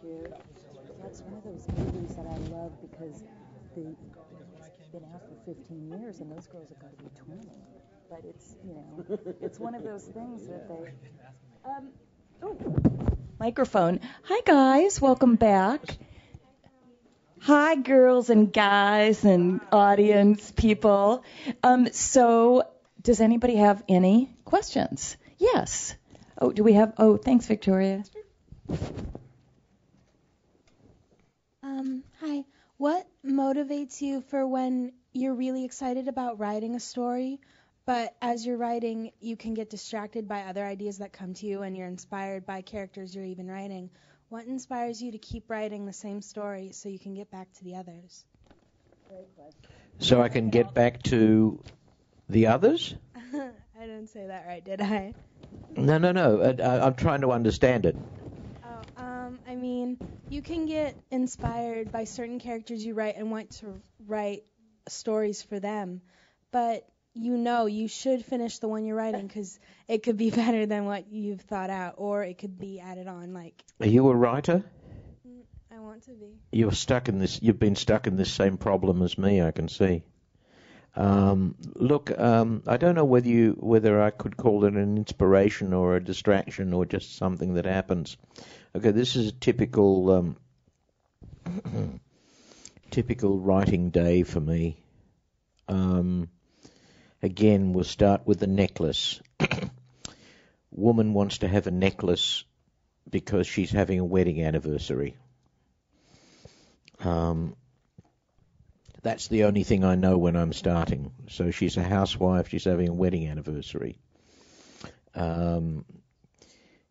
cute. That's one of those movies that I love because it's been out for 15 years and those girls have got to be 20. But it's one of those things that they... Microphone. Hi, guys. Welcome back. Hi, girls and guys and audience people. So, does anybody have any questions? Yes. Oh, do we have... Oh, thanks, Victoria. Hi. What motivates you for when you're really excited about writing a story, but as you're writing, you can get distracted by other ideas that come to you and you're inspired by characters you're even writing? What inspires you to keep writing the same story so you can get back to the others? So I can get back to the others? I didn't say that right, did I? No. I'm trying to understand it. I mean, you can get inspired by certain characters you write and want to write stories for them, but you should finish the one you're writing because it could be better than what you've thought out, or it could be added on. Are you a writer? I want to be. You've been stuck in this same problem as me, I can see. Look, I don't know whether I could call it an inspiration or a distraction or just something that happens. Okay, this is a typical writing day for me. Again, we'll start with the necklace. Woman wants to have a necklace because she's having a wedding anniversary. That's the only thing I know when I'm starting. So she's a housewife, she's having a wedding anniversary.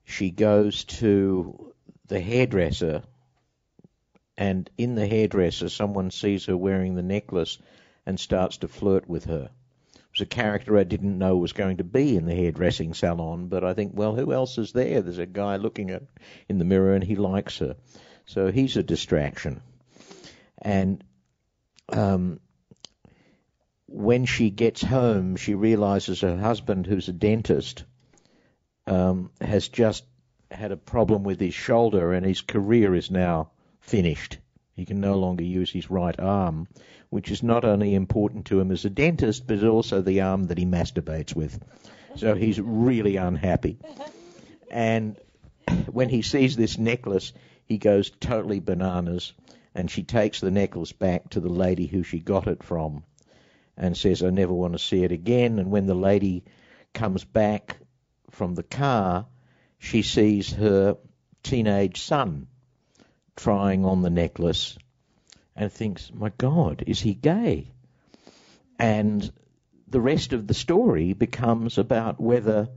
She goes to the hairdresser, and in the hairdresser someone sees her wearing the necklace and starts to flirt with her. It was a character I didn't know was going to be in the hairdressing salon, but I think, well, who else is there? There's a guy looking in the mirror and he likes her. So he's a distraction. And when she gets home, she realizes her husband, who's a dentist, has just had a problem with his shoulder and his career is now finished. He can no longer use his right arm, which is not only important to him as a dentist, but also the arm that he masturbates with. So he's really unhappy. And when he sees this necklace, he goes totally bananas, and she takes the necklace back to the lady who she got it from and says, I never want to see it again. And when the lady comes back from the car, she sees her teenage son trying on the necklace and thinks, my God, is he gay? And the rest of the story becomes about whether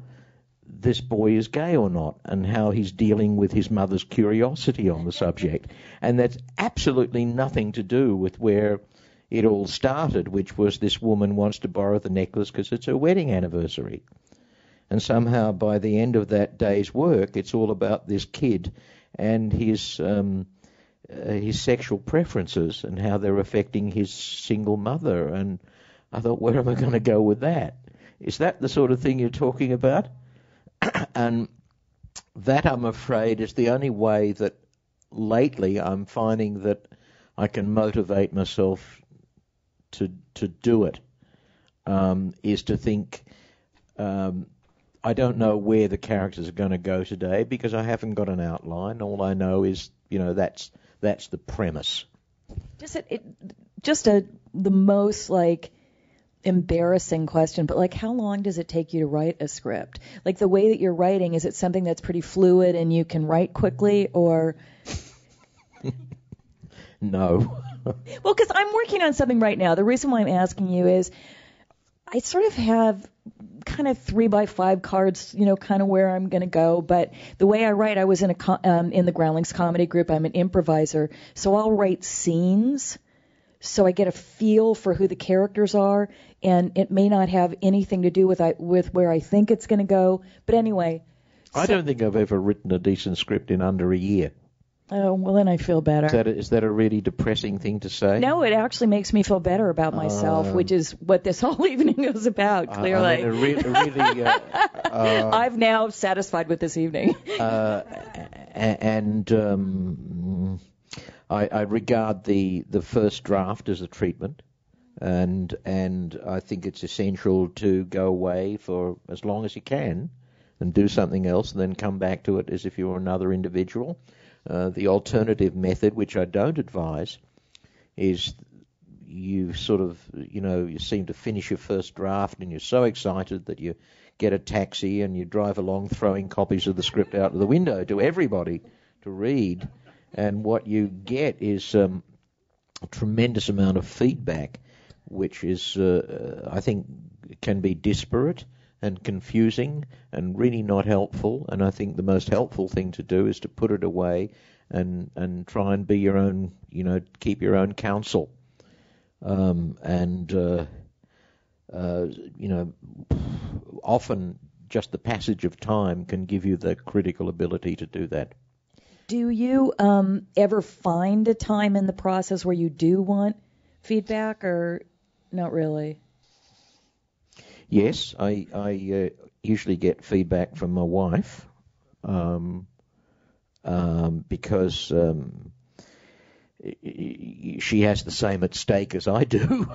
this boy is gay or not and how he's dealing with his mother's curiosity on the subject. And that's absolutely nothing to do with where it all started, which was this woman wants to borrow the necklace because it's her wedding anniversary. And somehow by the end of that day's work, it's all about this kid and his sexual preferences and how they're affecting his single mother. And I thought, where am I going to go with that? Is that the sort of thing you're talking about? And that, I'm afraid, is the only way that lately I'm finding that I can motivate myself to do it, is to think, I don't know where the characters are going to go today because I haven't got an outline. All I know is, that's the premise. The most embarrassing question, but how long does it take you to write a script? The way that you're writing, is it something that's pretty fluid and you can write quickly, or? No. Well, because I'm working on something right now. The reason why I'm asking you is I sort of have kind of 3x5 cards, kind of where I'm going to go. But the way I write, I was in the Groundlings comedy group. I'm an improviser, so I'll write scenes. So I get a feel for who the characters are, and it may not have anything to do with where I think it's going to go. But anyway. I don't think I've ever written a decent script in under a year. Oh, well, then I feel better. Is that a really depressing thing to say? No, it actually makes me feel better about myself, which is what this whole evening is about, clearly. I've now satisfied with this evening. I regard the first draft as a treatment, and I think it's essential to go away for as long as you can and do something else, and then come back to it as if you were another individual. The alternative method, which I don't advise, is you sort of, you seem to finish your first draft and you're so excited that you get a taxi and you drive along throwing copies of the script out of the window to everybody to read. And what you get is a tremendous amount of feedback, which is, I think, can be disparate and confusing and really not helpful. And I think the most helpful thing to do is to put it away and try and be your own, keep your own counsel. Often just the passage of time can give you the critical ability to do that. Do you ever find a time in the process where you do want feedback, or not really? Yes, I usually get feedback from my wife because she has the same at stake as I do.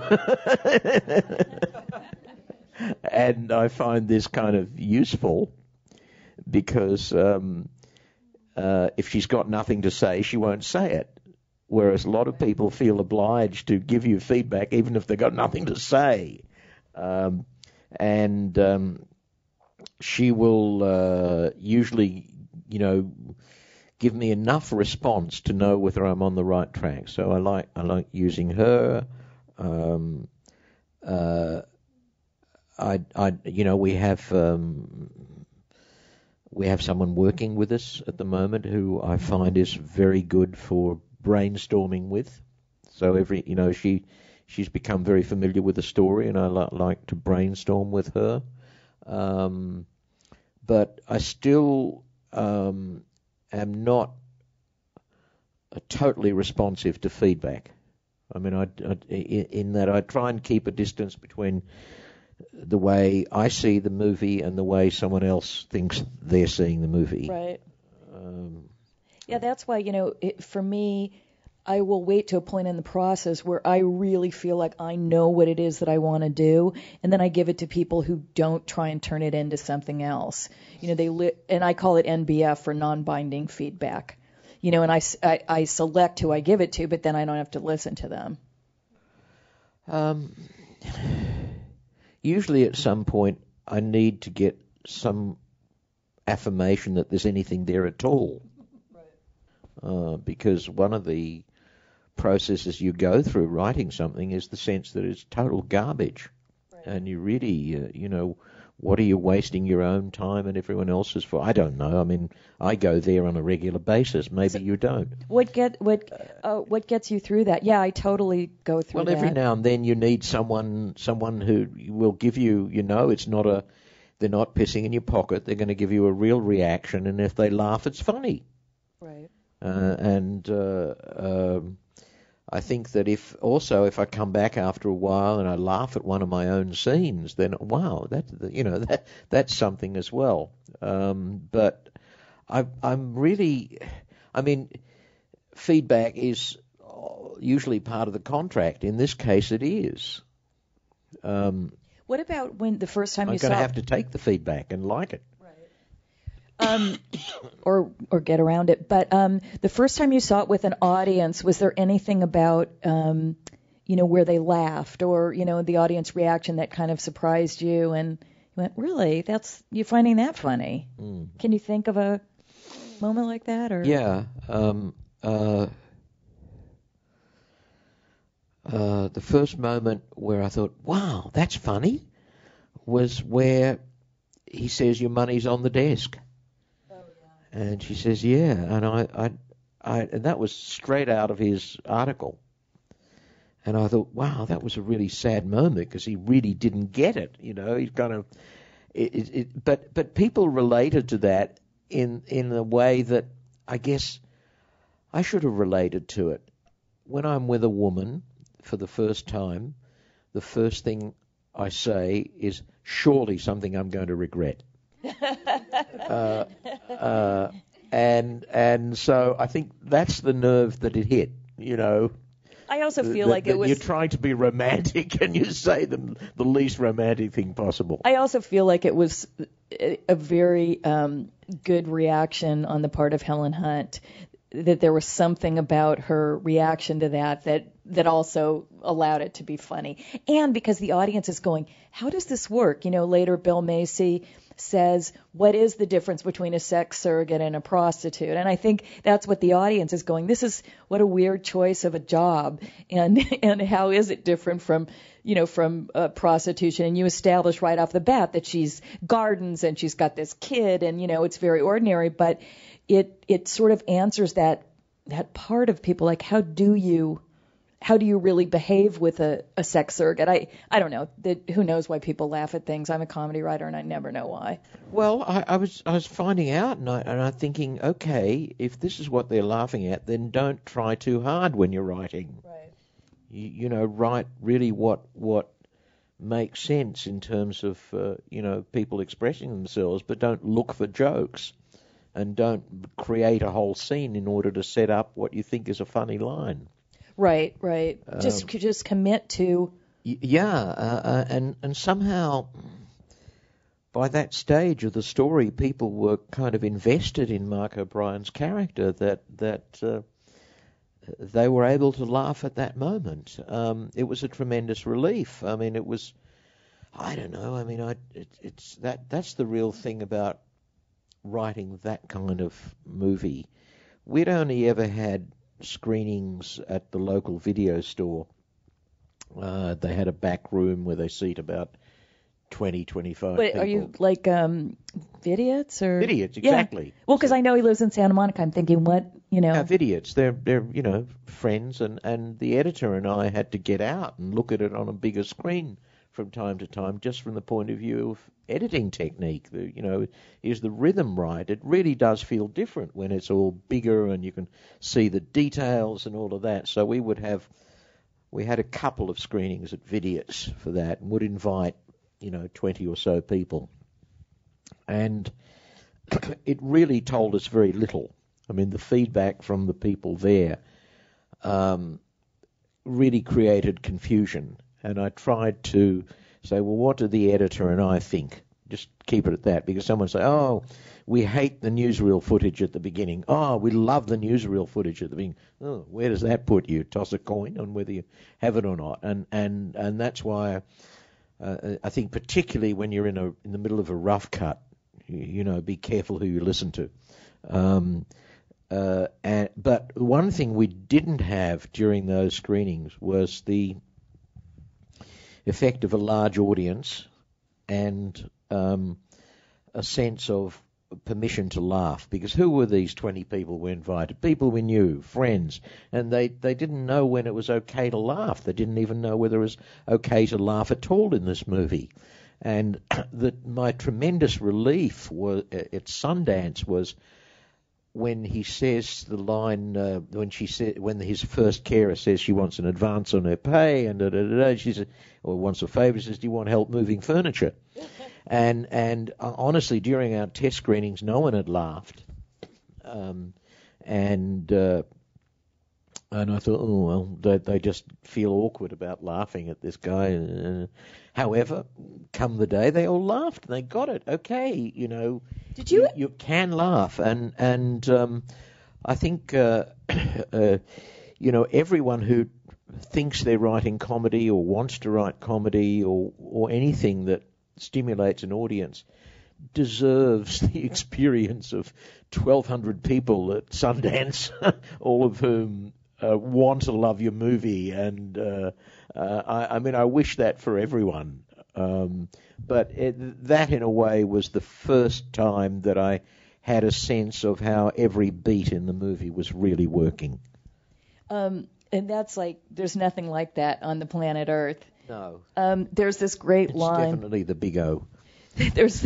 And I find this kind of useful because if she's got nothing to say, she won't say it. Whereas a lot of people feel obliged to give you feedback even if they've got nothing to say. She will usually, give me enough response to know whether I'm on the right track. So I like using her. We have someone working with us at the moment who I find is very good for brainstorming with. So she's become very familiar with the story, and I like to brainstorm with her. But I still am not totally responsive to feedback. I mean, in that I try and keep a distance between the way I see the movie and the way someone else thinks they're seeing the movie. Right. Yeah, that's why, for me, I will wait to a point in the process where I really feel like I know what it is that I want to do, and then I give it to people who don't try and turn it into something else. And I call it NBF, for non-binding feedback. And I select who I give it to, but then I don't have to listen to them. Usually at some point I need to get some affirmation that there's anything there at all. Right. Because one of the processes you go through writing something is the sense that it's total garbage. Right. And you really, what are you wasting your own time and everyone else's for? I don't know. I mean, I go there on a regular basis. Maybe you don't. What gets you through that? Yeah, I totally go through that. Well, every now and then you need someone who will give you, it's not they're not pissing in your pocket. They're going to give you a real reaction, and if they laugh, it's funny. Right. I think that if I come back after a while and I laugh at one of my own scenes, then wow, that's something as well. But I'm really, feedback is usually part of the contract. In this case, it is. What about when the first time you saw? I'm going to have to take the feedback and like it. Or get around it. But the first time you saw it with an audience, was there anything about, where they laughed or, the audience reaction that kind of surprised you and you went, really? You finding that funny? Mm. Can you think of a moment like that? Or? Yeah. The first moment where I thought, wow, that's funny, was where he says your money's on the desk. And she says, yeah, and and that was straight out of his article. And I thought, wow, that was a really sad moment because he really didn't get it. He's kind of, but people related to that in a way that I guess I should have related to it. When I'm with a woman for the first time, the first thing I say is surely something I'm going to regret. And so I think that's the nerve that it hit. I also feel like it was. You're trying to be romantic, and you say the least romantic thing possible. I also feel like it was a very good reaction on the part of Helen Hunt. That there was something about her reaction to that also allowed it to be funny, and because the audience is going, how does this work? Later Bill Macy says, what is the difference between a sex surrogate and a prostitute? And I think that's what the audience is going, this is what a weird choice of a job, and how is it different from prostitution? And you establish right off the bat that she's gardens and she's got this kid, and it's very ordinary, but it sort of answers that part of people, like how do you really behave with a sex surrogate? I don't know. Who knows why people laugh at things? I'm a comedy writer, and I never know why. Well, I was finding out, and I'm thinking, okay, if this is what they're laughing at, then don't try too hard when you're writing. Right. Write really what makes sense in terms of people expressing themselves, but don't look for jokes, and don't create a whole scene in order to set up what you think is a funny line. Right. Just commit to. And somehow, by that stage of the story, people were kind of invested in Mark O'Brien's character that they were able to laugh at that moment. It was a tremendous relief. I mean, it was. I don't know. I mean, that's the real thing about writing that kind of movie. We'd only ever had screenings at the local video store. They had a back room where they seat about 20, 25 people. Are you like Vidiots or? Vidiots, exactly. Yeah. Well, because I know he lives in Santa Monica. I'm thinking, what, Vidiots. They're friends, and the editor and I had to get out and look at it on a bigger screen from time to time, just from the point of view of editing technique. Is the rhythm right? It really does feel different when it's all bigger and you can see the details and all of that. So we had a couple of screenings at Vidiots for that, and would invite 20 or so people, and it really told us very little. I mean, the feedback from the people there really created confusion. And I tried to say, well, what do the editor and I think? Just keep it at that, because someone say, oh, we hate the newsreel footage at the beginning. Oh, we love the newsreel footage at the beginning. Oh, where does that put you? Toss a coin on whether you have it or not. And that's why I think particularly when you're in the middle of a rough cut, be careful who you listen to. But one thing we didn't have during those screenings was the effect of a large audience and a sense of permission to laugh, because who were these 20 people we invited? People we knew, friends, and they didn't know when it was okay to laugh. They didn't even know whether it was okay to laugh at all in this movie. And my tremendous relief at Sundance was when he says the line, when his first carer says she wants an advance on her pay, and she says, or wants a favour, says, do you want help moving furniture? And honestly, during our test screenings, no one had laughed, and I thought, oh well, they just feel awkward about laughing at this guy. However, come the day, they all laughed and they got it. Okay, Did you? You can laugh, and I think everyone who thinks they're writing comedy or wants to write comedy or anything that stimulates an audience deserves the experience of 1,200 people at Sundance, all of whom want to love your movie, and I wish that for everyone. But that, in a way, was the first time that I had a sense of how every beat in the movie was really working. And that's like, there's nothing like that on the planet Earth. No. There's this great line. It's definitely the big O. There's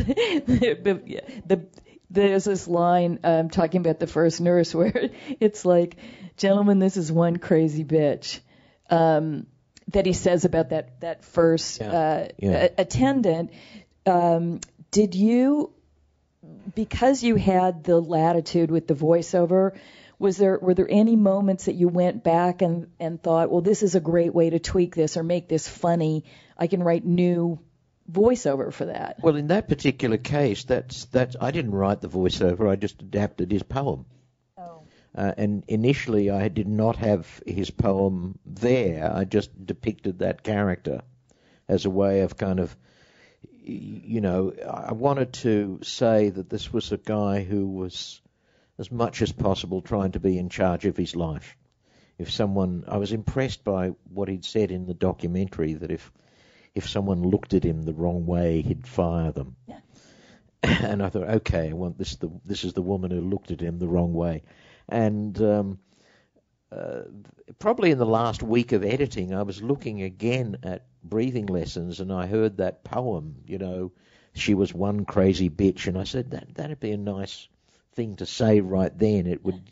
this line talking about the first nurse where it's like, gentlemen, this is one crazy bitch. That he says about that first attendant. Did you, because you had the latitude with the voiceover, were there any moments that you went back and thought, well, this is a great way to tweak this or make this funny? I can write new voiceover for that. Well, in that particular case, that's I didn't write the voiceover. I just adapted his poem. Oh. And initially, I did not have his poem there. I just depicted that character as a way of kind of, I wanted to say that this was a guy who was, as much as possible, trying to be in charge of his life. I was impressed by what he'd said in the documentary, that if someone looked at him the wrong way, he'd fire them. Yeah. And I thought, okay, I want this. This is the woman who looked at him the wrong way. And probably in the last week of editing, I was looking again at breathing lessons, and I heard that poem, she was one crazy bitch, and I said that'd be a nice thing to say right then. It would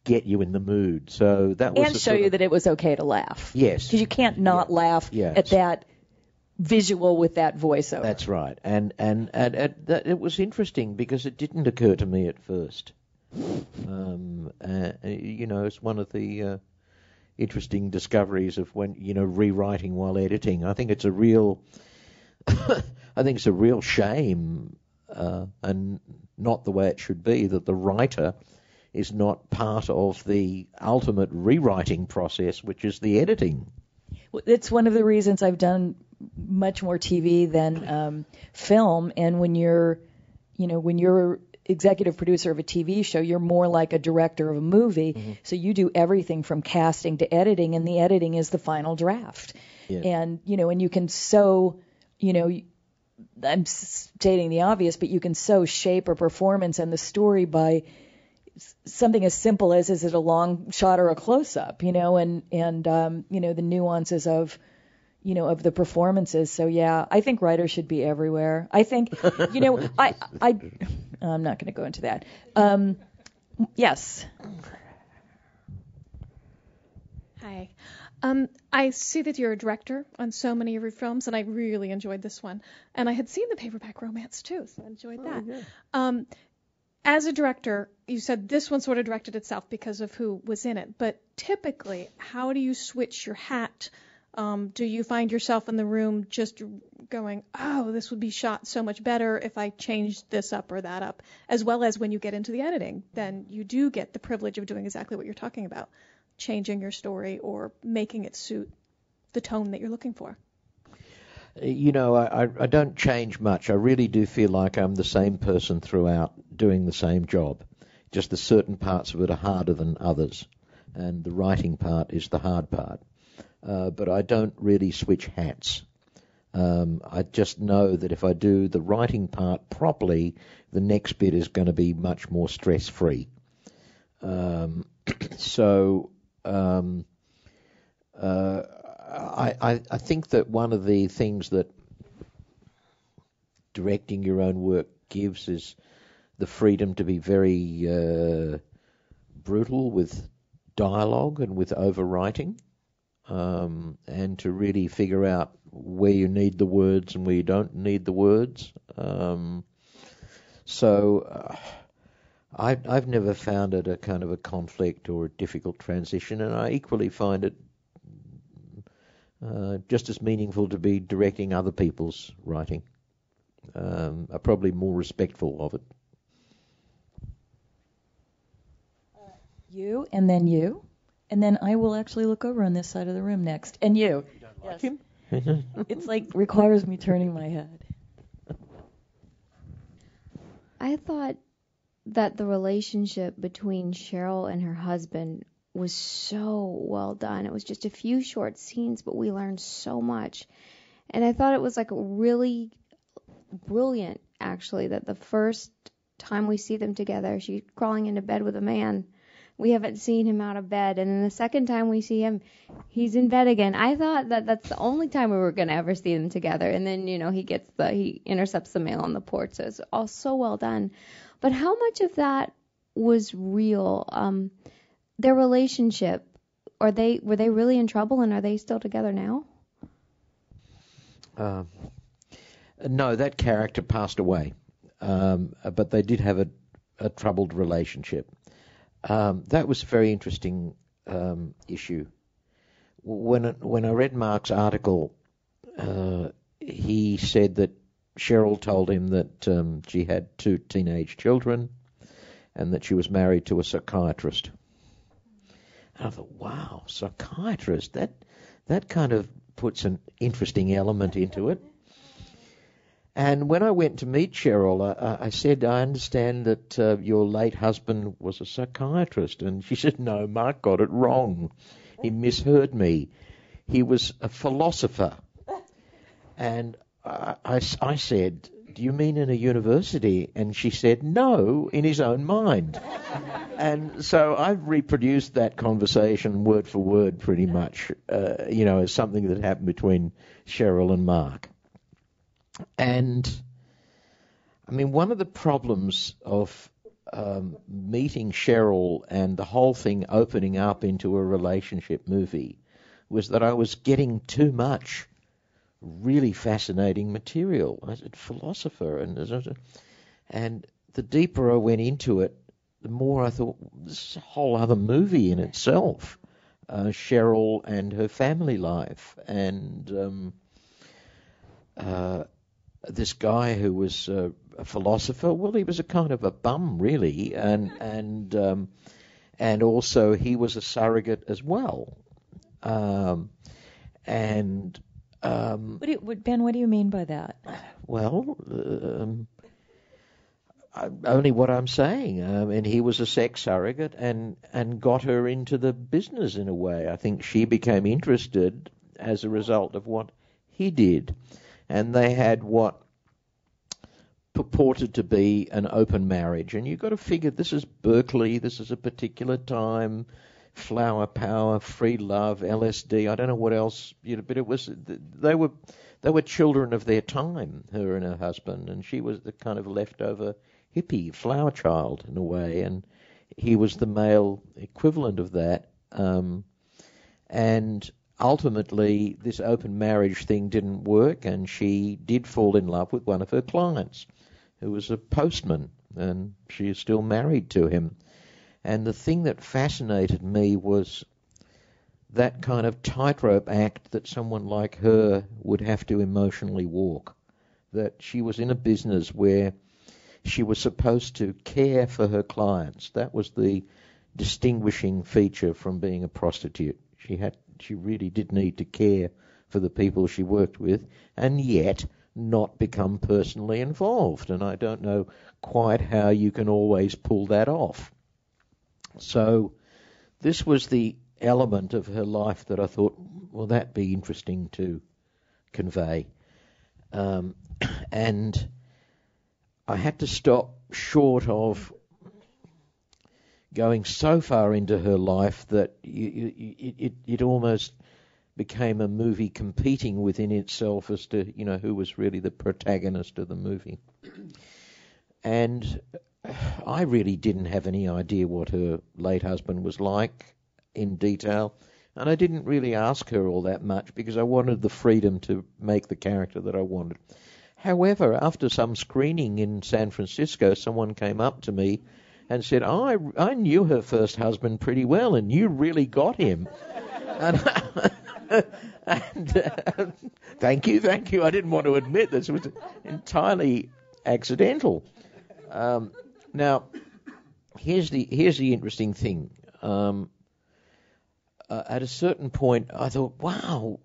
get you in the mood. So that was and show you that it was okay to laugh. Yes, because you can't not laugh at that visual with that voiceover. That's right, and that it was interesting because it didn't occur to me at first. It's one of the interesting discoveries of when rewriting while editing. I think it's a real, shame, and not the way it should be, that the writer is not part of the ultimate rewriting process, which is the editing. Well, it's one of the reasons I've done much more TV than film. And when you're executive producer of a TV show, you're more like a director of a movie. Mm-hmm. So you do everything from casting to editing, and the editing is the final draft. Yeah. And, and you can I'm stating the obvious, but you can so shape a performance and the story by something as simple as, is it a long shot or a close-up, and the nuances of the performances. So yeah, I think writers should be everywhere. I think, I'm not going to go into that. Yes. Hi. I see that you're a director on so many of your films, and I really enjoyed this one. And I had seen the Paperback Romance too, so I enjoyed that. Yeah. As a director, you said this one sort of directed itself because of who was in it. But typically, how do you switch your hat? Do you find yourself in the room just going, oh, this would be shot so much better if I changed this up or that up? As well as when you get into the editing, then you do get the privilege of doing exactly what you're talking about, changing your story or making it suit the tone that you're looking for. I don't change much. I really do feel like I'm the same person throughout, doing the same job. Just the certain parts of it are harder than others, and the writing part is the hard part. But I don't really switch hats. I just know that if I do the writing part properly, the next bit is going to be much more stress-free. I think that one of the things that directing your own work gives is the freedom to be very brutal with dialogue and with overwriting, and to really figure out where you need the words and where you don't need the words. I've never found it a kind of a conflict or a difficult transition, and I equally find it just as meaningful to be directing other people's writing. I'm probably more respectful of it. You, and then you, and then I will actually look over on this side of the room next. And you. You don't like him? It's requires me turning my head. I thought that the relationship between Cheryl and her husband was so well done. It was just a few short scenes, but we learned so much. And I thought it was really brilliant, actually, that the first time we see them together, she's crawling into bed with a man. We haven't seen him out of bed. And then the second time we see him, he's in bed again. I thought that that's the only time we were going to ever see them together. And then, he intercepts the mail on the porch. So it's all so well done. But how much of that was real? Their relationship, were they really in trouble, and are they still together now? No, that character passed away, but they did have a troubled relationship. that was a very interesting issue. When I read Mark's article, he said that Cheryl told him that she had 2 teenage children and that she was married to a psychiatrist. And I thought, wow, psychiatrist, that kind of puts an interesting element into it. And when I went to meet Cheryl, I said, I understand that your late husband was a psychiatrist. And she said, no, Mark got it wrong. He misheard me. He was a philosopher. And I said, do you mean in a university? And she said, no, in his own mind. And so I've reproduced that conversation word for word pretty much, as something that happened between Cheryl and Mark. And, I mean, one of the problems of meeting Cheryl and the whole thing opening up into a relationship movie was that I was getting too much really fascinating material. I said, philosopher. And the deeper I went into it, the more I thought, this is a whole other movie in itself. Cheryl and her family life. And this guy who was a philosopher, well, he was a kind of a bum, really. And also he was a surrogate as well. Ben, what do you mean by that? Well, only what I'm saying. And he was a sex surrogate and got her into the business in a way. I think she became interested as a result of what he did. And they had what purported to be an open marriage. And you've got to figure this is Berkeley, this is a particular time, flower power, free love, LSD, I don't know what else, but it was, they were children of their time, her and her husband, and she was the kind of leftover hippie flower child in a way, and he was the male equivalent of that. And ultimately, this open marriage thing didn't work, and she did fall in love with one of her clients, who was a postman, and she is still married to him. And the thing that fascinated me was that kind of tightrope act that someone like her would have to emotionally walk, that she was in a business where she was supposed to care for her clients. That was the distinguishing feature from being a prostitute. She really did need to care for the people she worked with, and yet not become personally involved. And I don't know quite how you can always pull that off. So this was the element of her life that I thought, well, that'd be interesting to convey. And I had to stop short of going so far into her life that it almost became a movie competing within itself as to, who was really the protagonist of the movie. And I really didn't have any idea what her late husband was like in detail, and I didn't really ask her all that much because I wanted the freedom to make the character that I wanted. However, after some screening in San Francisco, someone came up to me and said, I knew her first husband pretty well, and you really got him. and thank you. I didn't want to admit this. It was entirely accidental. Now, here's the interesting thing. At a certain point, I thought, wow,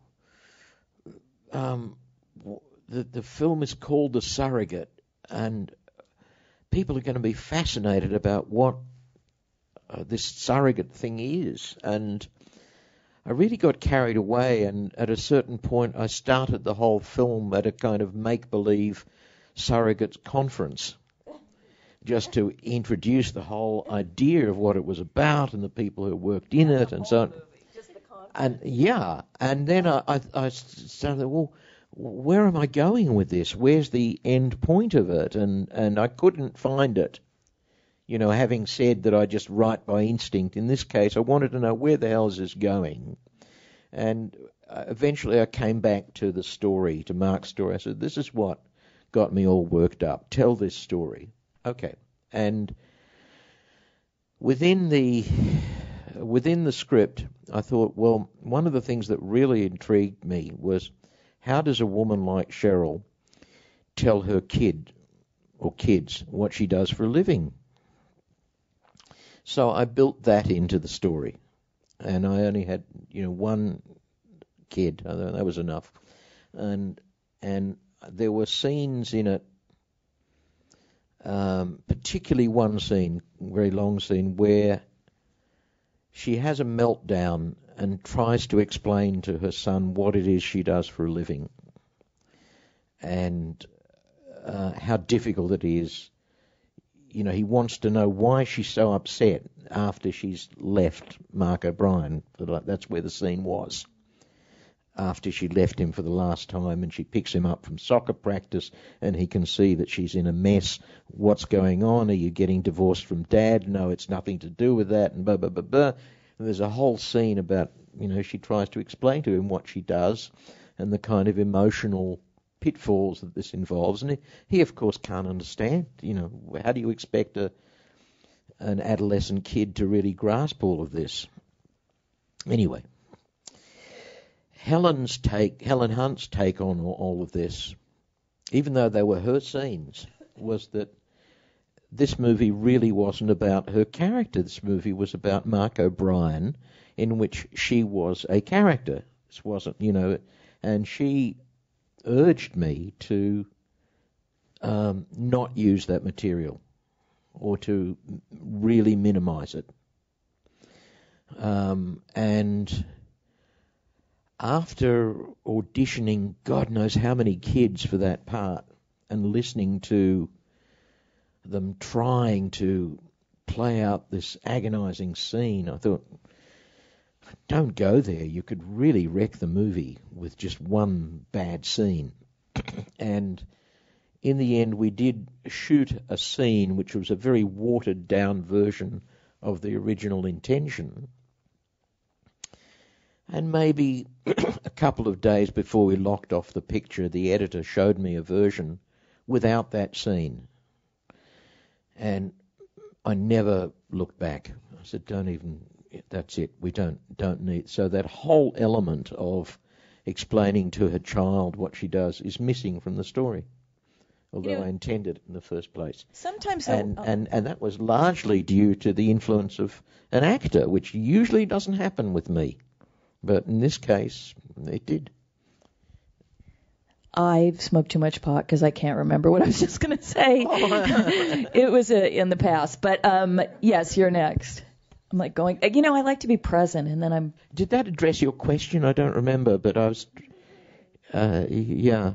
the film is called The Surrogate, and people are going to be fascinated about what this surrogate thing is. And I really got carried away, and at a certain point, I started the whole film at a kind of make-believe surrogate conference, just to introduce the whole idea of what it was about and the people who worked in it and so on. And then I started, well, where am I going with this? Where's the end point of it? And I couldn't find it. Having said that I just write by instinct, in this case I wanted to know where the hell is this going. And eventually I came back to the story, to Mark's story. I said, this is what got me all worked up. Tell this story. Okay. And within the script, I thought, well, one of the things that really intrigued me was how does a woman like Cheryl tell her kid or kids what she does for a living? So I built that into the story, and I only had one kid. That was enough, and there were scenes in it, particularly one scene, very long scene, where she has a meltdown and tries to explain to her son what it is she does for a living, and how difficult it is. He wants to know why she's so upset after she's left Mark O'Brien. That's where the scene was. After she left him for the last time, and she picks him up from soccer practice, and he can see that she's in a mess. What's going on? Are you getting divorced from Dad? No, it's nothing to do with that, and blah, blah, blah, blah. And there's a whole scene about, she tries to explain to him what she does and the kind of emotional pitfalls that this involves. And he of course, can't understand. How do you expect an adolescent kid to really grasp all of this? Anyway, Helen Hunt's take on all of this, even though they were her scenes, was that this movie really wasn't about her character. This movie was about Mark O'Brien, in which she was a character. This wasn't, and she urged me to not use that material or to really minimize it. And after auditioning God knows how many kids for that part and listening to them trying to play out this agonizing scene, I thought, don't go there. You could really wreck the movie with just one bad scene. And in the end, we did shoot a scene which was a very watered-down version of the original intention. And maybe a couple of days before we locked off the picture, the editor showed me a version without that scene. And I never looked back. I said, that's it. We don't need. So that whole element of explaining to her child what she does is missing from the story, although I intended it in the first place. Sometimes, and that was largely due to the influence of an actor, which usually doesn't happen with me, but in this case, it did. I've smoked too much pot because I can't remember what I was just going to say. It was in the past, but yes, you're next. I'm like going, I like to be present, and then I'm... Did that address your question? I don't remember, but I was... yeah.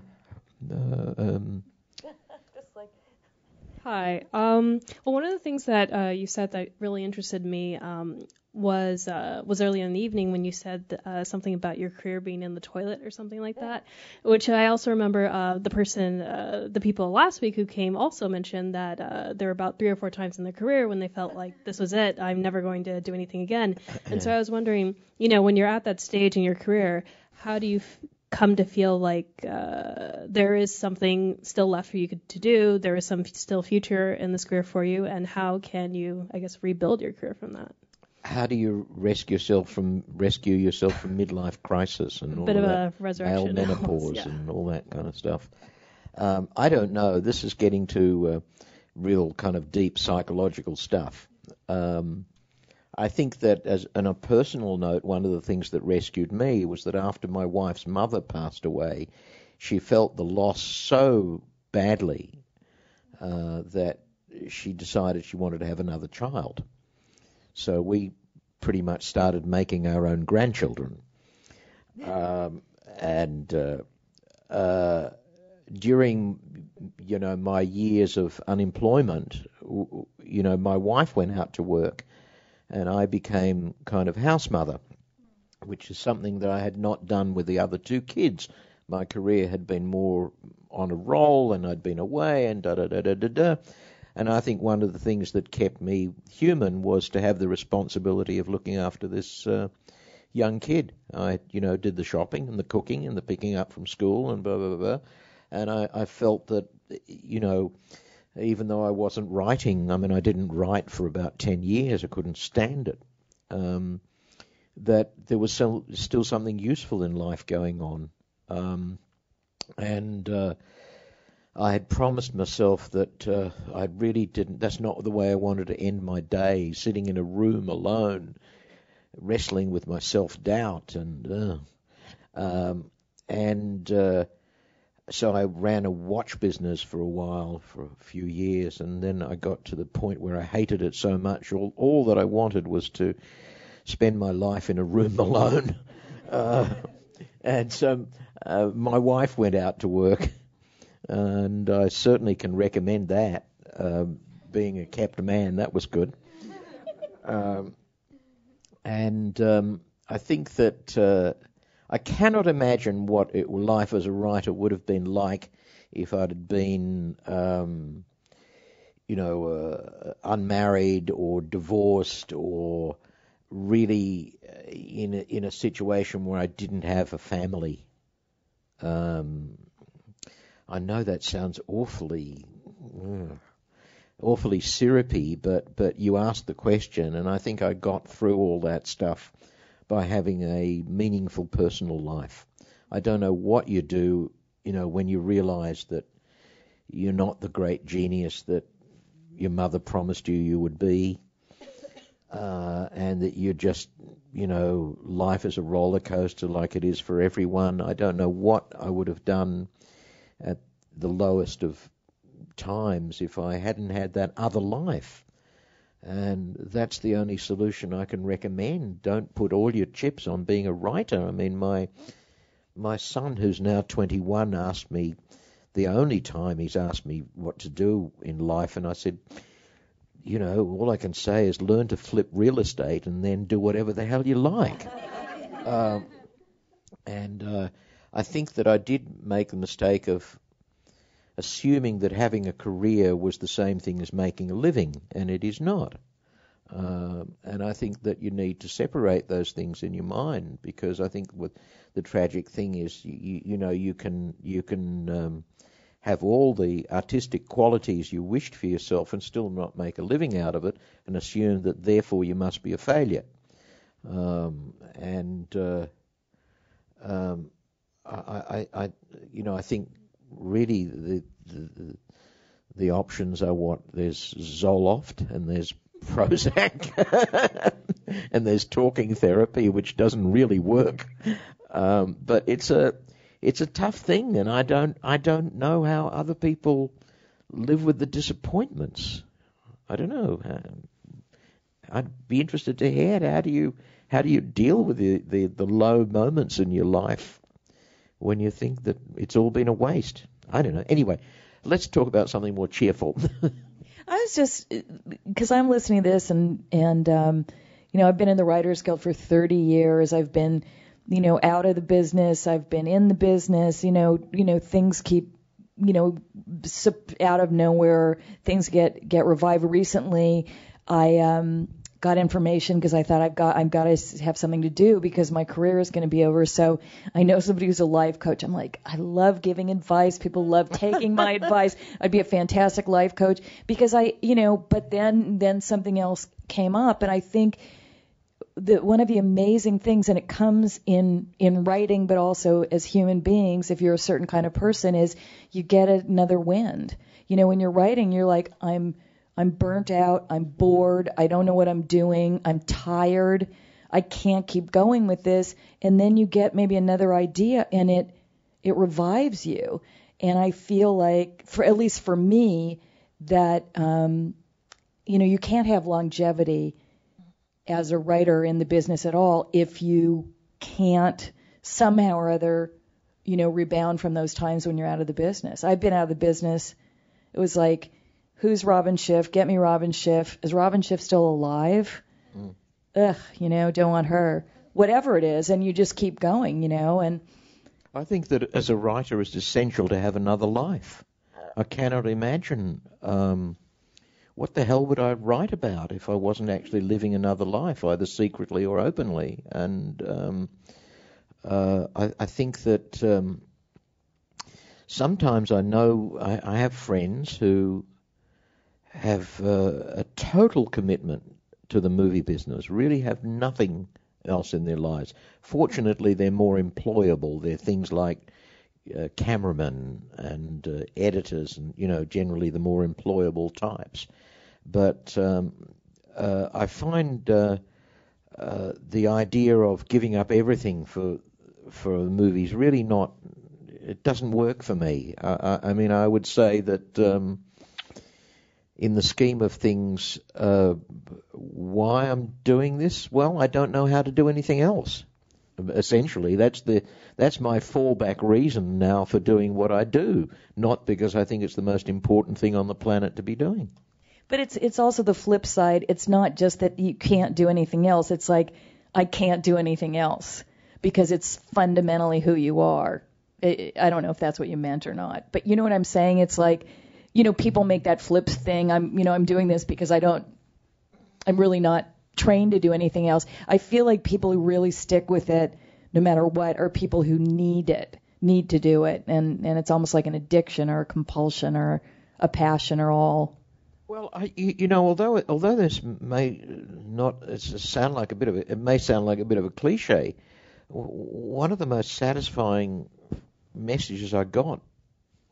Hi. Well, one of the things that you said that really interested me was early in the evening when you said something about your career being in the toilet or something like that, which I also remember the people last week who came also mentioned that there were about 3 or 4 times in their career when they felt like this was it, I'm never going to do anything again. And so I was wondering, when you're at that stage in your career, how do you come to feel like there is something still left for you to do, there is some still future in this career for you, and how can you, I guess, rebuild your career from that? How do you rescue yourself from midlife crisis and all bit of of that, a resurrection, male menopause almost, yeah. and all that kind of stuff? I don't know. This is getting to real kind of deep psychological stuff. I think that, on a personal note, one of the things that rescued me was that after my wife's mother passed away, she felt the loss so badly that she decided she wanted to have another child. So we pretty much started making our own grandchildren. During, my years of unemployment, my wife went out to work, and I became kind of house mother, which is something that I had not done with the other 2 kids. My career had been more on a roll, and I'd been away, and da-da-da-da-da-da. And I think one of the things that kept me human was to have the responsibility of looking after this young kid. I, did the shopping and the cooking and the picking up from school and blah, blah, blah, blah. And I felt that, even though I wasn't writing. I mean, I didn't write for about 10 years. I couldn't stand it. That there was still something useful in life going on. And I had promised myself that I really didn't, that's not the way I wanted to end my day, sitting in a room alone, wrestling with my self-doubt. So I ran a watch business for a while, for a few years, and then I got to the point where I hated it so much. All that I wanted was to spend my life in a room alone. And so my wife went out to work, and I certainly can recommend that. Being a kept man, that was good. I think that I cannot imagine what life as a writer would have been like if I'd had been, unmarried or divorced, or really in a situation where I didn't have a family. I know that sounds awfully syrupy, but you asked the question, and I think I got through all that stuff by having a meaningful personal life. I don't know what you do, when you realize that you're not the great genius that your mother promised you would be, and that you're just, life is a roller coaster like it is for everyone. I don't know what I would have done at the lowest of times if I hadn't had that other life. And that's the only solution I can recommend. Don't put all your chips on being a writer. I mean, my son, who's now 21, asked me, the only time he's asked me what to do in life, and I said, all I can say is learn to flip real estate and then do whatever the hell you like. I think that I did make the mistake of assuming that having a career was the same thing as making a living, and it is not. And I think that you need to separate those things in your mind, because I think what the tragic thing is, you can have all the artistic qualities you wished for yourself and still not make a living out of it, and assume that therefore you must be a failure. I think really the options are what? There's Zoloft and there's Prozac and there's talking therapy, which doesn't really work. But it's a tough thing, and I don't know how other people live with the disappointments. I don't know. I'd be interested to hear how do you deal with the low moments in your life when you think that it's all been a waste. I don't know. Anyway, let's talk about something more cheerful. I was just, because I'm listening to this, and I've been in the Writers Guild for 30 years. I've been, out of the business. I've been in the business. Things keep, out of nowhere. Things get revived. Recently, I got information because I thought I've got to have something to do because my career is going to be over. So I know somebody who's a life coach. I'm like, I love giving advice. People love taking my advice. I'd be a fantastic life coach because but then something else came up, and I think that one of the amazing things, and it comes in writing, but also as human beings, if you're a certain kind of person, is you get another wind. When you're writing, you're like, I'm burnt out, I'm bored, I don't know what I'm doing, I'm tired, I can't keep going with this, and then you get maybe another idea, and it revives you. And I feel like, at least for me, that you can't have longevity as a writer in the business at all if you can't somehow or other, rebound from those times when you're out of the business. I've been out of the business. It was like, who's Robin Schiff? Get me Robin Schiff. Is Robin Schiff still alive? Ugh, don't want her. Whatever it is, and you just keep going, and I think that as a writer it's essential to have another life. I cannot imagine what the hell would I write about if I wasn't actually living another life, either secretly or openly. And I think that sometimes I know I have friends who have a total commitment to the movie business, really have nothing else in their lives. Fortunately, they're more employable. They're things like cameramen and editors, and generally the more employable types. But I find the idea of giving up everything for movies really not. It doesn't work for me. I mean, I would say that in the scheme of things, why I'm doing this? Well, I don't know how to do anything else. Essentially, that's my fallback reason now for doing what I do, not because I think it's the most important thing on the planet to be doing. But it's also the flip side. It's not just that you can't do anything else. It's like I can't do anything else because it's fundamentally who you are. I don't know if that's what you meant or not, but you know what I'm saying? It's like, people make that flip thing. I'm doing this because I'm really not trained to do anything else. I feel like people who really stick with it, no matter what, are people who need to do it, and it's almost like an addiction or a compulsion or a passion or all. Well, although this may not sound like it may sound like a bit of a cliche. One of the most satisfying messages I got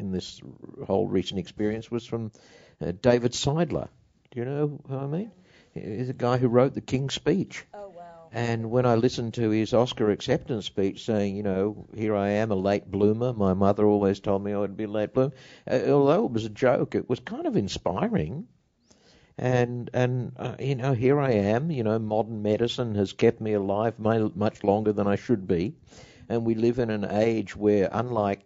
in this whole recent experience was from David Seidler. Do you know who I mean? He's a guy who wrote The King's Speech. Oh, wow. And when I listened to his Oscar acceptance speech saying, here I am, a late bloomer. My mother always told me I would be a late bloomer. Although it was a joke, it was kind of inspiring. And here I am. Modern medicine has kept me alive much longer than I should be. And we live in an age where, unlike,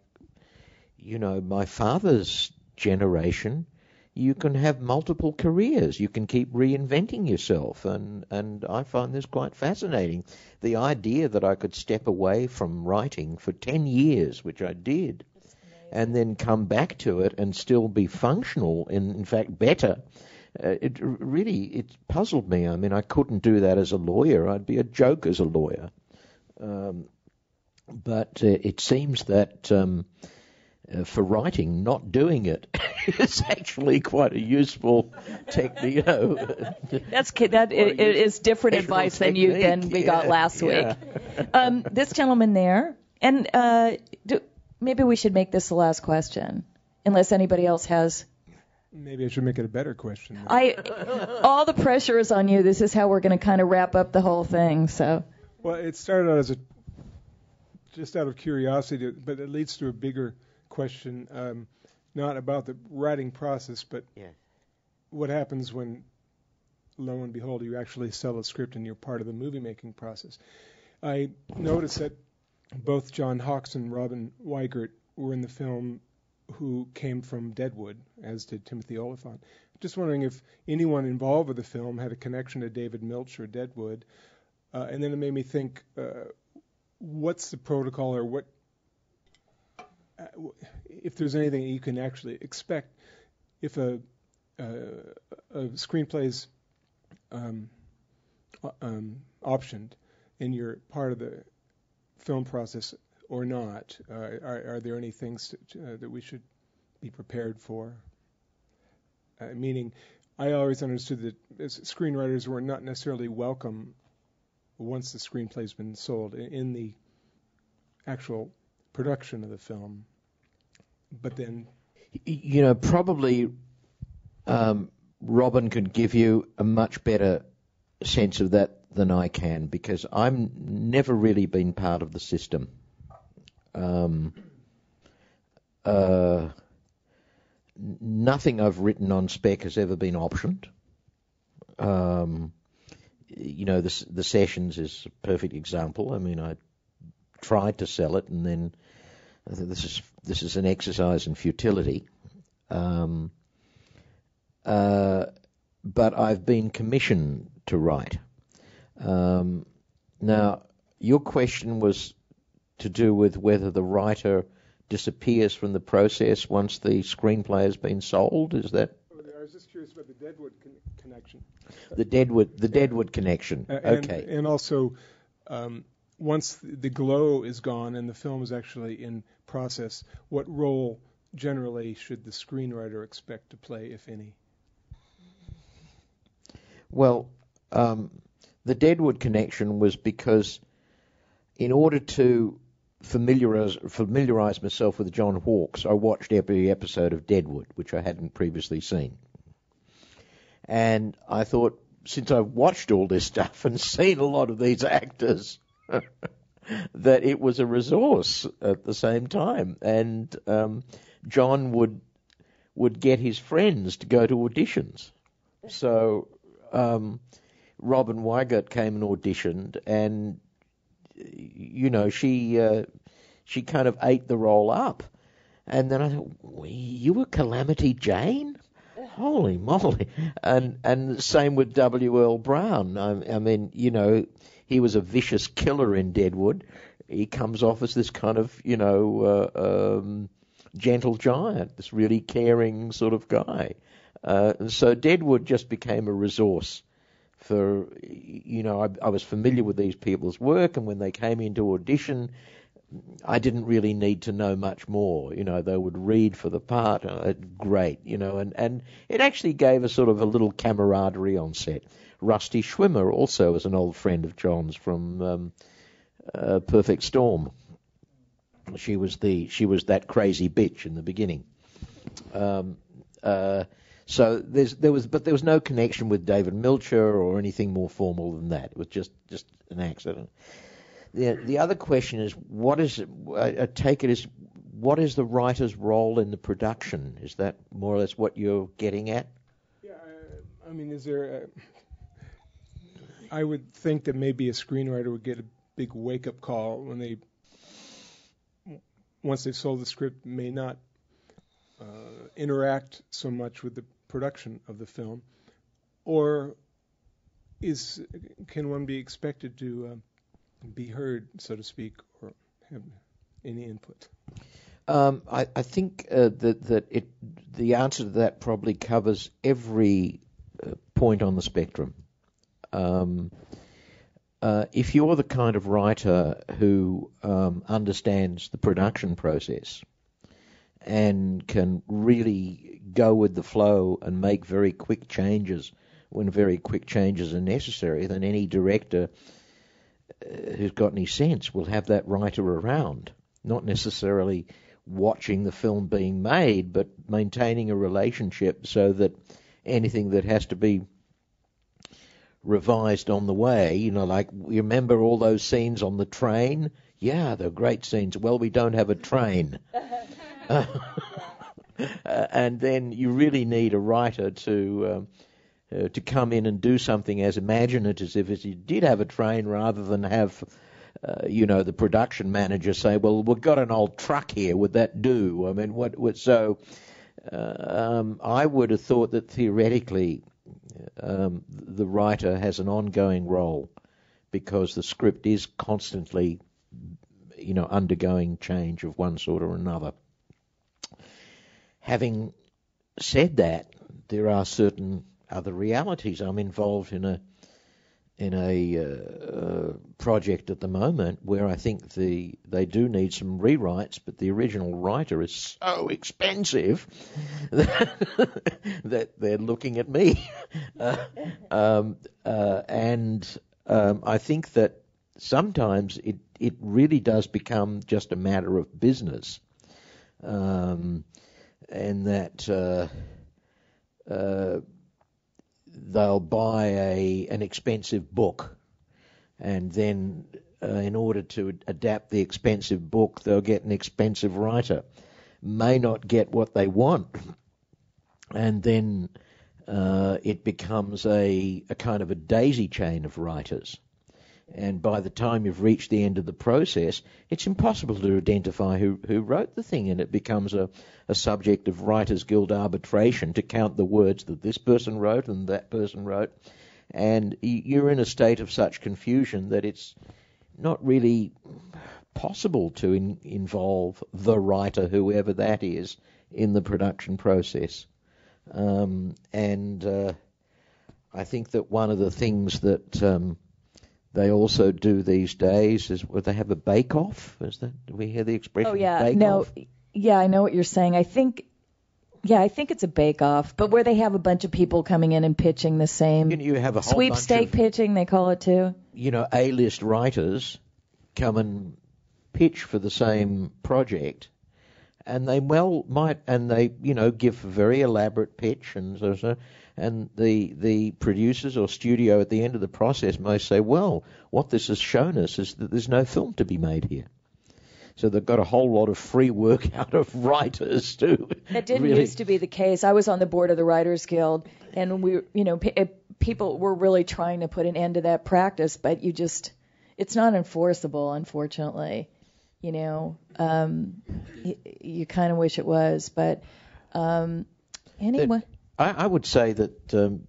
my father's generation, you can have multiple careers. You can keep reinventing yourself. And I find this quite fascinating. The idea that I could step away from writing for 10 years, which I did, and then come back to it and still be functional, in fact, better. It puzzled me. I mean, I couldn't do that as a lawyer. I'd be a joke as a lawyer. But it seems that for writing, not doing it is actually quite a useful technique. It is different advice than we got last week. This gentleman there, and maybe we should make this the last question, unless anybody else has. Maybe I should make it a better question. All the pressure is on you. This is how we're going to kind of wrap up the whole thing. So. Well, it started out as just out of curiosity, but it leads to a bigger question, not about the writing process, but what happens when, lo and behold, you actually sell a script and you're part of the movie-making process. I noticed that both John Hawkes and Robin Weigert were in the film who came from Deadwood, as did Timothy Oliphant. Just wondering if anyone involved with the film had a connection to David Milch or Deadwood. And then it made me think, what's the protocol, or what, if there's anything you can actually expect if a screenplay is optioned and you're part of the film process or not? Are there any things that we should be prepared for? Meaning, I always understood that as screenwriters were not necessarily welcome once the screenplay's been sold in the actual production of the film. But then, probably Robin could give you a much better sense of that than I can, because I'm never really been part of the system. Nothing I've written on spec has ever been optioned. The Sessions is a perfect example. I mean, I tried to sell it, and then this is an exercise in futility. But I've been commissioned to write. Now, your question was to do with whether the writer disappears from the process once the screenplay has been sold. Is that? I was just curious about the Deadwood connection. The Deadwood connection. Okay. And also, once the glow is gone and the film is actually in process, what role generally should the screenwriter expect to play, if any? Well, the Deadwood connection was because in order to familiarize myself with John Hawkes, I watched every episode of Deadwood, which I hadn't previously seen. And I thought, since I've watched all this stuff and seen a lot of these actors, that it was a resource at the same time. And John would get his friends to go to auditions. So Robin Weigert came and auditioned, and she kind of ate the role up. And then I thought, you were Calamity Jane? Holy moly. And same with W. Earl Brown. I mean, he was a vicious killer in Deadwood. He comes off as this kind of, gentle giant, this really caring sort of guy. So Deadwood just became a resource for, I was familiar with these people's work, and when they came into audition, I didn't really need to know much more. They would read for the part. Great, and it actually gave us sort of a little camaraderie on set. Rusty Schwimmer also was an old friend of John's from Perfect Storm. She was that crazy bitch in the beginning. So there was no connection with David Milcher or anything more formal than that. It was just an accident. The other question is, what is the writer's role in the production? Is that more or less what you're getting at? Yeah, I mean, I would think that maybe a screenwriter would get a big wake-up call when once they've sold the script, may not interact so much with the production of the film, or can one be expected to be heard, so to speak, or have any input? I think that the answer to that probably covers every point on the spectrum. If you're the kind of writer who understands the production process and can really go with the flow and make very quick changes when very quick changes are necessary, then any director who's got any sense will have that writer around, not necessarily watching the film being made, but maintaining a relationship so that anything that has to be revised on the way, like, you remember all those scenes on the train? Yeah, they're great scenes. Well, we don't have a train. And then you really need a writer to come in and do something as imaginative as if you did have a train, rather than have, the production manager say, well, we've got an old truck here, would that do? I mean, I would have thought that theoretically the writer has an ongoing role, because the script is constantly, undergoing change of one sort or another. Having said that, there are certain other realities. I'm involved in a project at the moment where I think they do need some rewrites, but the original writer is so expensive that they're looking at me. I think that sometimes it really does become just a matter of business, and that they'll buy an expensive book, and then in order to adapt the expensive book, they'll get an expensive writer, may not get what they want, and then it becomes a kind of a daisy chain of writers. And by the time you've reached the end of the process, it's impossible to identify who wrote the thing, and it becomes a subject of Writers Guild arbitration to count the words that this person wrote and that person wrote. And you're in a state of such confusion that it's not really possible to involve the writer, whoever that is, in the production process. I think that one of the things that they also do these days is, they have a bake-off? Do we hear the expression? Oh yeah, bake-off? Yeah, I know what you're saying. I think I think it's a bake-off, but where they have a bunch of people coming in and pitching the same You have a whole sweepstake bunch of, pitching, they call it too. A-list writers come and pitch for the same project, and they give a very elaborate pitch, and the producers or studio at the end of the process may say, well, what this has shown us is that there's no film to be made here. So they've got a whole lot of free work out of writers too. That didn't used to be the case. I was on the board of the Writers Guild, and people were really trying to put an end to that practice, but it's not enforceable, unfortunately. You kind of wish it was, but anyway. I would say that.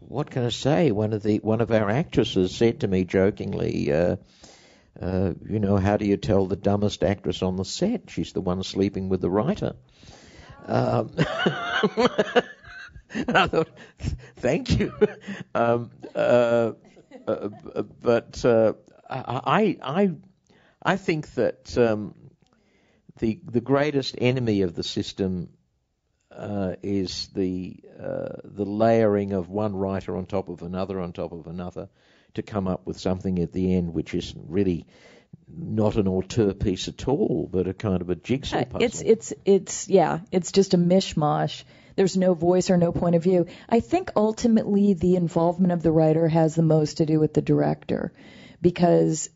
What can I say? One of our actresses said to me jokingly. How do you tell the dumbest actress on the set? She's the one sleeping with the writer. And I thought, thank you. But I think that the greatest enemy of the system is the layering of one writer on top of another to come up with something at the end which is really not an auteur piece at all, but a kind of a jigsaw puzzle. It's just a mishmash. There's no voice or no point of view. I think ultimately the involvement of the writer has the most to do with the director, because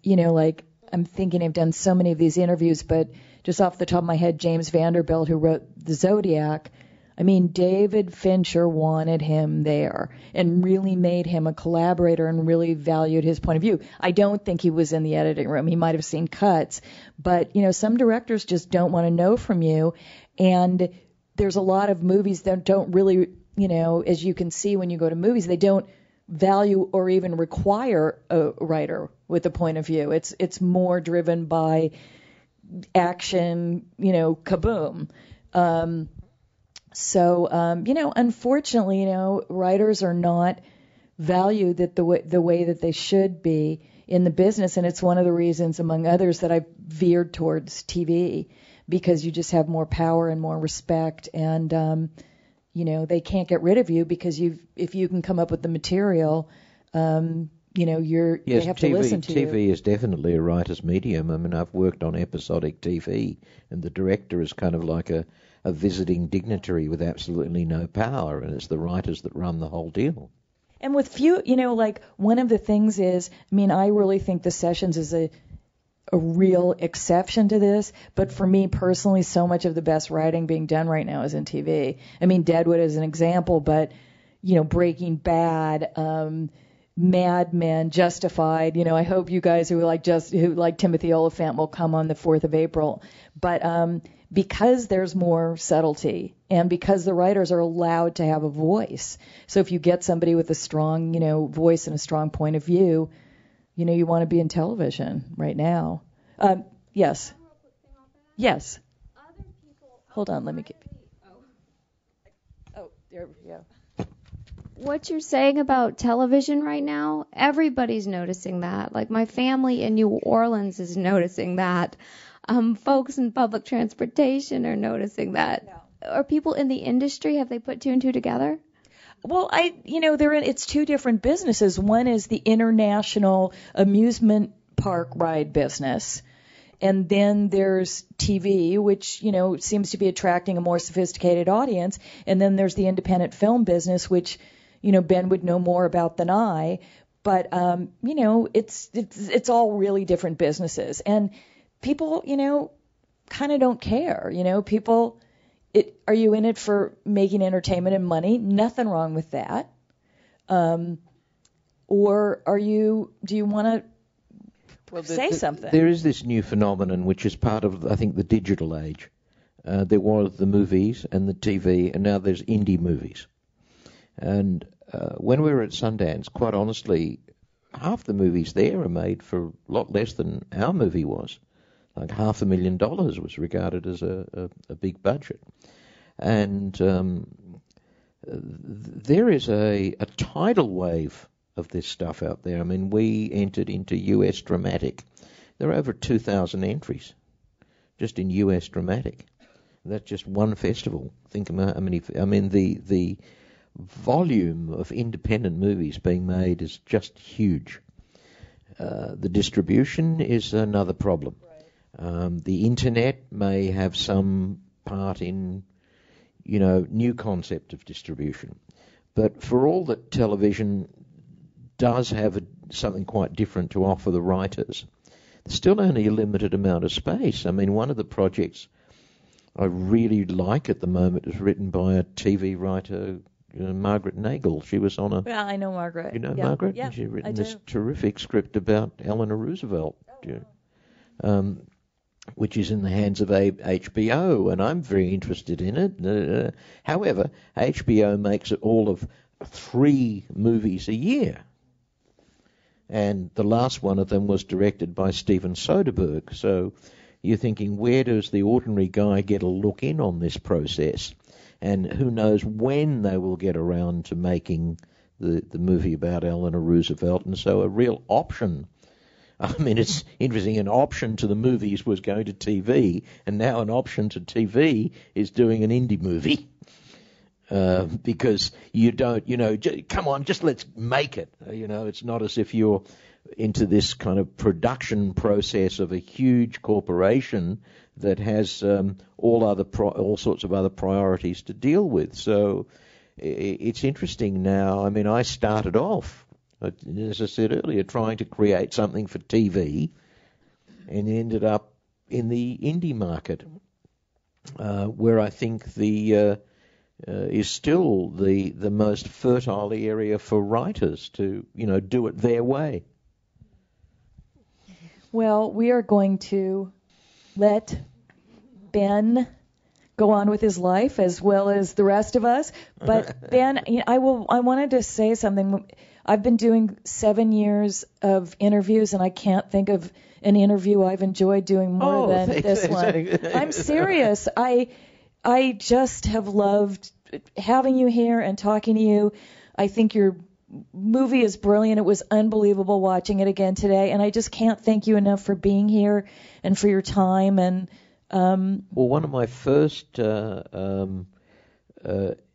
I'm thinking I've done so many of these interviews, but just off the top of my head, James Vanderbilt, who wrote The Zodiac, David Fincher wanted him there and really made him a collaborator and really valued his point of view. I don't think he was in the editing room. He might have seen cuts, but some directors just don't want to know from you. And there's a lot of movies that don't really, as you can see when you go to movies, they don't value or even require a writer with a point of view. It's more driven by action, kaboom. Unfortunately, writers are not valued the way that they should be in the business, and it's one of the reasons, among others, that I've veered towards TV, because you just have more power and more respect, and they can't get rid of you because if you can come up with the material, they have to listen to you. TV is definitely a writer's medium. I've worked on episodic TV, and the director is kind of like a visiting dignitary with absolutely no power, and it's the writers that run the whole deal. And with few, one of the things is, I really think The Sessions is a real exception to this, but for me personally, so much of the best writing being done right now is in TV. Deadwood is an example, but, Breaking Bad, Mad Men, Justified, I hope you guys who like Timothy Olyphant will come on the 4th of April. But because there's more subtlety and because the writers are allowed to have a voice. So if you get somebody with a strong, voice and a strong point of view, you want to be in television right now. Yes. Yes. Hold on, let me get. Oh, there we go. What you're saying about television right now, everybody's noticing that. Like my family in New Orleans is noticing that. Folks in public transportation are noticing that. No. Are people in the industry, have they put two and two together? Well, it's two different businesses. One is the international amusement park ride business. And then there's TV, which, seems to be attracting a more sophisticated audience. And then there's the independent film business, which, Ben would know more about than I. But, it's all really different businesses. And people, kind of don't care. People, are you in it for making entertainment and money? Nothing wrong with that. Or do you want to say something? There is this new phenomenon which is part of, I think, the digital age. There were the movies and the TV, and now there's indie movies. And when we were at Sundance, quite honestly, half the movies there are made for a lot less than our movie was. Like $500,000 was regarded as a big budget. And there is a tidal wave of this stuff out there. We entered into US Dramatic. There are over 2,000 entries just in US Dramatic. That's just one festival. Think about how many. I mean, the volume of independent movies being made is just huge. The distribution is another problem. The internet may have some part in, new concept of distribution. But for all that television does have something quite different to offer the writers, there's still only a limited amount of space. I mean, one of the projects I really like at the moment is written by a TV writer, Margaret Nagel. She was on a... Yeah, I know Margaret. You know yeah. Margaret? Yeah, She's written I this do. terrific script about Eleanor Roosevelt, which is in the hands of HBO, and I'm very interested in it. However, HBO makes it all of 3 movies a year. And the last one of them was directed by Steven Soderbergh. So you're thinking, where does the ordinary guy get a look in on this process? And who knows when they will get around to making the movie about Eleanor Roosevelt. And so a real option. I mean, it's interesting, an option to the movies was going to TV, and now an option to TV is doing an indie movie. Because you don't, come on, just let's make it. It's not as if you're into this kind of production process of a huge corporation that has all sorts of other priorities to deal with. So it's interesting now. I mean, I started off, as I said earlier, trying to create something for TV, and ended up in the indie market, where I think is still the most fertile area for writers to, do it their way. Well, we are going to let Ben go on with his life as well as the rest of us. But Ben, I wanted to say something. I've been doing 7 years of interviews, and I can't think of an interview I've enjoyed doing more than this one. I'm serious. I just have loved having you here and talking to you. I think your movie is brilliant. It was unbelievable watching it again today, and I just can't thank you enough for being here and for your time. And well, one of my first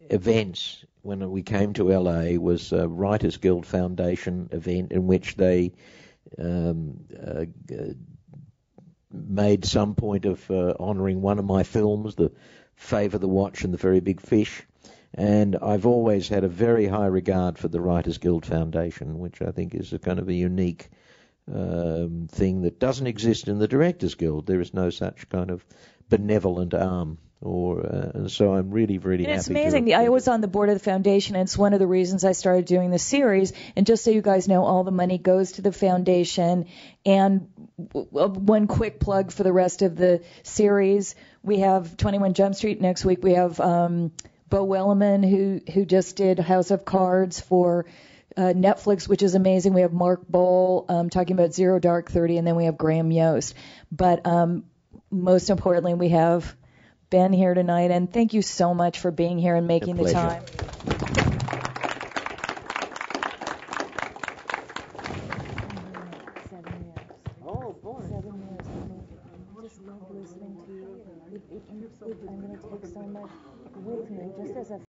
events when we came to LA was a Writers Guild Foundation event in which they made some point of honouring one of my films, The Favour, the Watch and the Very Big Fish. And I've always had a very high regard for the Writers Guild Foundation, which I think is a kind of a unique thing that doesn't exist in the Directors Guild. There is no such kind of benevolent arm. And so I'm really, really happy. It's amazing. I was on the board of the foundation, and it's one of the reasons I started doing the series. And just so you guys know, all the money goes to the foundation. And one quick plug for the rest of the series: we have 21 Jump Street next week. We have Bo Wellerman, who just did House of Cards for Netflix, which is amazing. We have Mark Bowl talking about Zero Dark 30, and then we have Graham Yost. But most importantly, we have Ben here tonight, and thank you so much for being here and making the time. Oh, boy. 7 years. I just love listening to you. I'm going to take so much with me, just as a